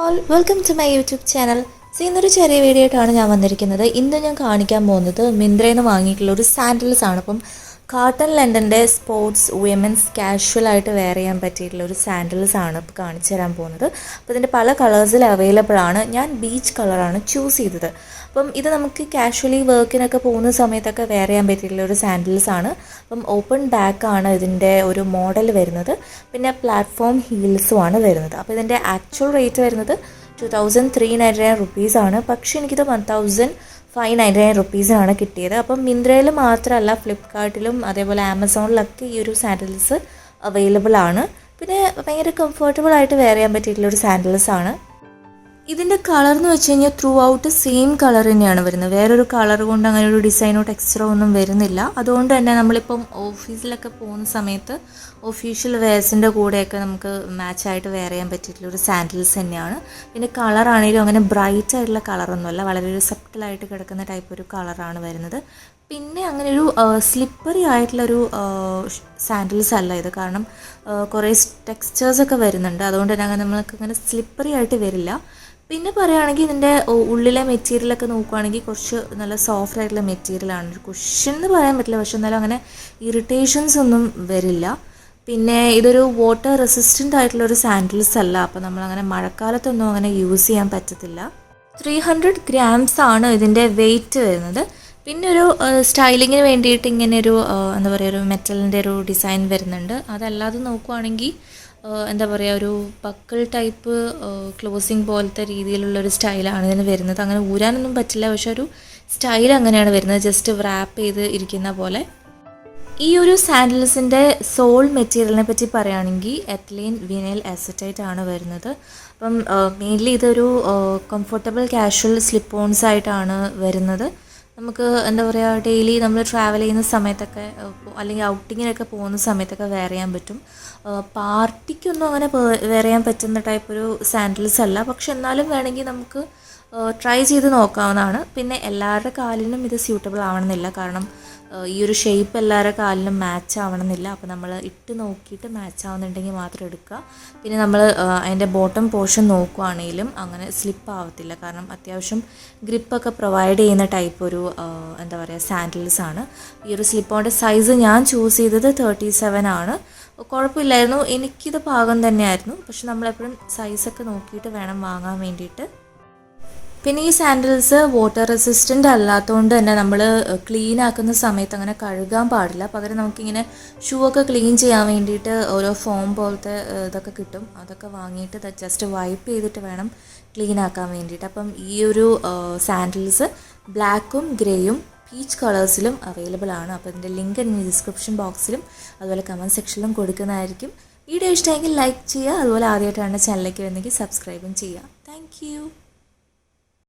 All welcome to my YouTube channel. ഇന്നൊരു ചെറിയ video ആയിട്ടാണ് ഞാൻ വന്നിരിക്കുന്നത്. ഇന്ന് ഞാൻ കാണിക്കാൻ പോകുന്നത് മിന്ത്രയിൽ നിന്ന് വാങ്ങിയിട്ടുള്ള ഒരു സാൻഡൽസ് ആണ്. അപ്പം കാട്ടൺ ലണ്ടൻ്റെ സ്പോർട്സ് വിമൻസ് കാഷ്വൽ ആയിട്ട് വെയർ ചെയ്യാൻ പറ്റിയിട്ടുള്ള ഒരു സാൻഡൽസ് ആണ് ഇപ്പോൾ കാണിച്ചു തരാൻ പോകുന്നത്. അപ്പോൾ ഇതിൻ്റെ പല കളേഴ്സിൽ അവൈലബിൾ ആണ്. ഞാൻ ബീച്ച് കളറാണ് ചൂസ് ചെയ്തത്. അപ്പം ഇത് നമുക്ക് കാഷ്വലി വർക്കിനൊക്കെ പോകുന്ന സമയത്തൊക്കെ വെയർ ചെയ്യാൻ പറ്റിയിട്ടുള്ള ഒരു സാൻഡൽസ് ആണ്. അപ്പം ഓപ്പൺ ബാക്കാണ് ഇതിൻ്റെ ഒരു മോഡൽ വരുന്നത്. പിന്നെ പ്ലാറ്റ്ഫോം ഹീൽസും ആണ് വരുന്നത്. അപ്പോൾ ഇതിൻ്റെ ആക്ച്വൽ റേറ്റ് വരുന്നത് 2399 റുപ്പീസാണ്. പക്ഷേ എനിക്കിത് 1599 റുപ്പീസിനാണ് കിട്ടിയത്. അപ്പം മിന്ത്രയിൽ മാത്രമല്ല, ഫ്ലിപ്കാർട്ടിലും അതേപോലെ ആമസോണിലൊക്കെ ഈ ഒരു സാൻഡൽസ് അവൈലബിൾ ആണ്. പിന്നെ ഭയങ്കര കംഫർട്ടബിൾ ആയിട്ട് വെയർ ചെയ്യാൻ പറ്റിയിട്ടുള്ള ഒരു സാൻഡൽസ് ആണ്. ഇതിൻ്റെ കളർ എന്ന് വെച്ച് കഴിഞ്ഞാൽ ത്രൂ ഔട്ട് സെയിം കളർ തന്നെയാണ് വരുന്നത്. വേറൊരു കളർ കൊണ്ട് അങ്ങനെ ഒരു ഡിസൈനോ ടെക്സ്ചറോ ഒന്നും വരുന്നില്ല. അതുകൊണ്ട് തന്നെ നമ്മളിപ്പം ഓഫീസിലൊക്കെ പോകുന്ന സമയത്ത് ഒഫീഷ്യൽ വെയർസിൻ്റെ കൂടെയൊക്കെ നമുക്ക് മാച്ചായിട്ട് വെയർ ചെയ്യാൻ പറ്റിയിട്ടുള്ള ഒരു സാൻഡൽസ് തന്നെയാണ്. പിന്നെ കളറാണെങ്കിലും അങ്ങനെ ബ്രൈറ്റ് ആയിട്ടുള്ള കളറൊന്നുമല്ല, വളരെ ഒരു സബ്റ്റിലായിട്ട് കിടക്കുന്ന ടൈപ്പ് ഒരു കളറാണ് വരുന്നത്. പിന്നെ അങ്ങനെ ഒരു സ്ലിപ്പറി ആയിട്ടുള്ളൊരു സാൻഡൽസ് അല്ല ഇത്. കാരണം കുറേ ടെക്സ്ചേഴ്സൊക്കെ വരുന്നുണ്ട്. അതുകൊണ്ട് തന്നെ നമ്മൾക്ക് അങ്ങനെ സ്ലിപ്പറി ആയിട്ട് വരില്ല. പിന്നെ പറയുകയാണെങ്കിൽ ഇതിൻ്റെ ഉള്ളിലെ മെറ്റീരിയലൊക്കെ നോക്കുകയാണെങ്കിൽ കുറച്ച് നല്ല സോഫ്റ്റ് ആയിട്ടുള്ള മെറ്റീരിയലാണ്. ഒരു കുഷൻ എന്ന് പറയാൻ പറ്റില്ല, പക്ഷെ എന്നാലും അങ്ങനെ ഇറിറ്റേഷൻസ് ഒന്നും വരില്ല. പിന്നെ ഇതൊരു വാട്ടർ റെസിസ്റ്റൻ്റ് ആയിട്ടുള്ളൊരു സാൻഡൽസ് അല്ല. അപ്പോൾ നമ്മളങ്ങനെ മഴക്കാലത്തൊന്നും അങ്ങനെ യൂസ് ചെയ്യാൻ പറ്റത്തില്ല. 300 grams ആണ് ഇതിൻ്റെ വെയിറ്റ് വരുന്നത്. പിന്നെ ഒരു സ്റ്റൈലിങ്ങിന് വേണ്ടിയിട്ട് ഇങ്ങനെ ഒരു എന്താ പറയുക, ഒരു മെറ്റലിൻ്റെ ഒരു ഡിസൈൻ വരുന്നുണ്ട്. അതല്ലാതെ നോക്കുവാണെങ്കിൽ എന്താ പറയുക, ഒരു ബക്കിൾ ടൈപ്പ് ക്ലോസിങ് പോലത്തെ രീതിയിലുള്ളൊരു സ്റ്റൈലാണ് ഇതിന് വരുന്നത്. അങ്ങനെ ഊരാനൊന്നും പറ്റില്ല, പക്ഷെ ഒരു സ്റ്റൈൽ അങ്ങനെയാണ് വരുന്നത്, ജസ്റ്റ് റാപ്പ് ചെയ്ത് ഇരിക്കുന്ന പോലെ. ഈ ഒരു സാൻഡൽസിൻ്റെ സോൾ മെറ്റീരിയലിനെ പറ്റി പറയുകയാണെങ്കിൽ എത്ലീൻ വിനൈൽ അസറ്റൈറ്റ് ആണ് വരുന്നത്. അപ്പം മെയിൻലി ഇതൊരു കംഫർട്ടബിൾ കാഷ്വൽ സ്ലിപ്പ് ഓൺസ് ആയിട്ടാണ് വരുന്നത്. നമുക്ക് എന്താ പറയുക, ഡെയിലി നമ്മൾ ട്രാവൽ ചെയ്യുന്ന സമയത്തൊക്കെ അല്ലെങ്കിൽ ഔട്ടിങ്ങിനൊക്കെ പോകുന്ന സമയത്തൊക്കെ വെയർ ചെയ്യാൻ പറ്റും. പാർട്ടിക്കൊന്നും അങ്ങനെ വെയർ ചെയ്യാൻ പറ്റുന്ന ടൈപ്പ് ഒരു സാൻഡൽസ് അല്ല, പക്ഷെ എന്നാലും വേണമെങ്കിൽ നമുക്ക് ട്രൈ ചെയ്ത് നോക്കാവുന്നതാണ്. പിന്നെ എല്ലാവരുടെ കാലിനും ഇത് സ്യൂട്ടബിൾ ആവണമെന്നില്ല, കാരണം ഈ ഒരു ഷേപ്പ് എല്ലാവരുടെ കാലിനും മാച്ച് ആവണമെന്നില്ല. അപ്പോൾ നമ്മൾ ഇട്ട് നോക്കിയിട്ട് മാച്ച് ആവുന്നുണ്ടെങ്കിൽ മാത്രം എടുക്കുക. പിന്നെ നമ്മൾ അതിൻ്റെ ബോട്ടം പോർഷൻ നോക്കുകയാണെങ്കിലും അങ്ങനെ സ്ലിപ്പ് ആവത്തില്ല, കാരണം അത്യാവശ്യം ഗ്രിപ്പൊക്കെ പ്രൊവൈഡ് ചെയ്യുന്ന ടൈപ്പ് ഒരു എന്താ പറയുക സാൻഡൽസ് ആണ്. ഈ ഒരു സ്ലിപ്പോൻ്റെ സൈസ് ഞാൻ ചൂസ് ചെയ്തത് 37 ആണ്. കുഴപ്പമില്ലായിരുന്നു, എനിക്കിത് പാകം തന്നെയായിരുന്നു. പക്ഷെ നമ്മളെപ്പോഴും സൈസൊക്കെ നോക്കിയിട്ട് വേണം വാങ്ങാൻ വേണ്ടിയിട്ട്. പിന്നെ ഈ സാൻഡൽസ് വാട്ടർ റെസിസ്റ്റൻ്റ് അല്ലാത്തതുകൊണ്ട് തന്നെ നമ്മൾ ക്ലീൻ ആക്കുന്ന സമയത്ത് അങ്ങനെ കഴുകാൻ പാടില്ല. പകരം നമുക്കിങ്ങനെ ഷൂ ഒക്കെ ക്ലീൻ ചെയ്യാൻ വേണ്ടിയിട്ട് ഓരോ ഫോം പോലത്തെ ഇതൊക്കെ കിട്ടും. അതൊക്കെ വാങ്ങിയിട്ട് ജസ്റ്റ് വൈപ്പ് ചെയ്തിട്ട് വേണം ക്ലീൻ ആക്കാൻ വേണ്ടിയിട്ട്. അപ്പം ഈ ഒരു സാൻഡൽസ് ബ്ലാക്കും ഗ്രേയും പീച്ച് കളേഴ്സിലും അവൈലബിൾ ആണ്. അപ്പോൾ ഇതിൻ്റെ ലിങ്ക് ഡിസ്ക്രിപ്ഷൻ ബോക്സിലും അതുപോലെ കമൻറ്റ് സെക്ഷനിലും കൊടുക്കുന്നതായിരിക്കും. വീഡിയോ ഇഷ്ടമെങ്കിൽ ലൈക്ക് ചെയ്യുക. അതുപോലെ ആദ്യമായിട്ടാണ് ചാനലിലേക്ക് വന്നെങ്കിൽ സബ്സ്ക്രൈബും ചെയ്യുക. താങ്ക്